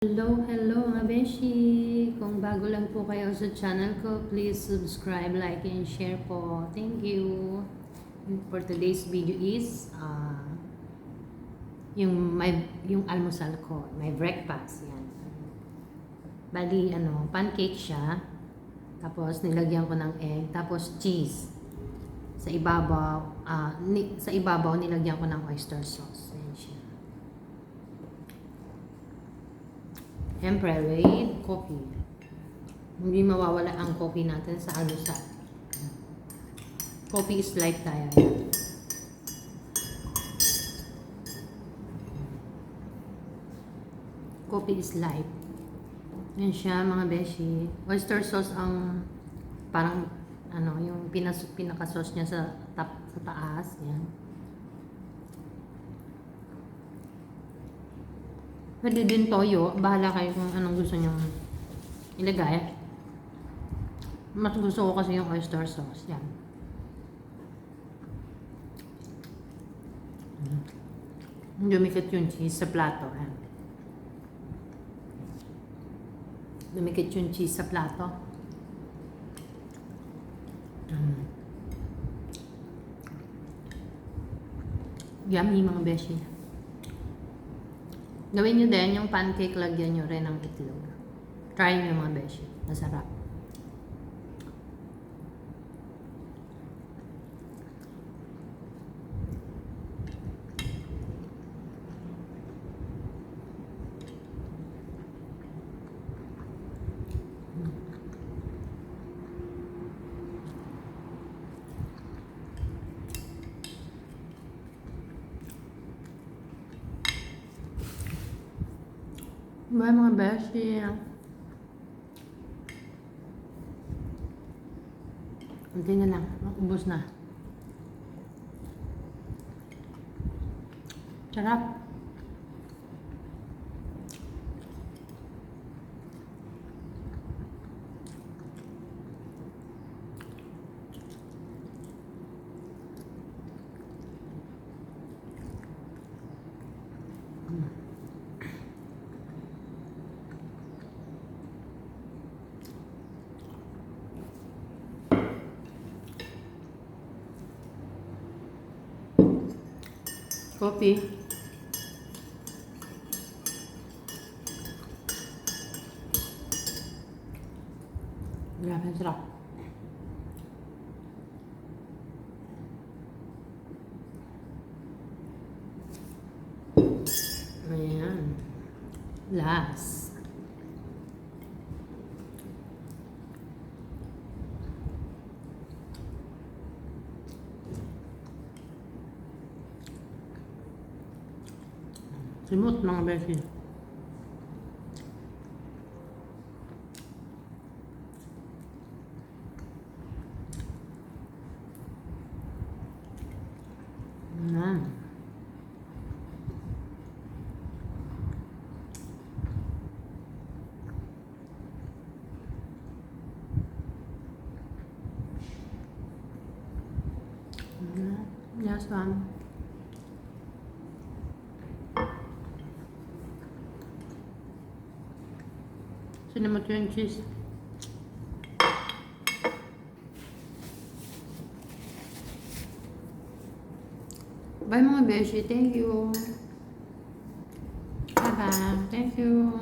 Hello mga beshi! Kung bago lang po kayo sa channel ko, please subscribe, like, and share po. Thank you! For today's video is yung almusal ko, my breakfast. Yan. Bali, pancake siya. Tapos nilagyan ko ng egg, tapos cheese. Sa ibabaw nilagyan ko ng oyster sauce. Ayan siya. Siyempre, with coffee. Hindi mawawala ang coffee natin sa almusal. Coffee is life tayo. Coffee is life. Yan siya mga beshi. Oyster sauce ang parang yung pinaka-sauce niya sa taas. Yan. Pwede din toyo. Bahala kayo kung anong gusto nyo ilagay. Mas gusto ko kasi yung oyster sauce. Yan. Dumikit yung cheese sa plato. Yan. Dumikit yung cheese sa plato. Yummy mga beshi. Gawin nyo din yung pancake, lagyan nyo rin ng itlog. Try nyo mga beshi. Masarap. Bye mga beshi. Kunti na lang. Ubus na. Sarap. Coffee. Grabe, sarap. Ayan. Last. Simot mga beshi. Ayan. Last one. Sinamot yung cheese. Bye mga beshi. Thank you. Bye bye. Thank you.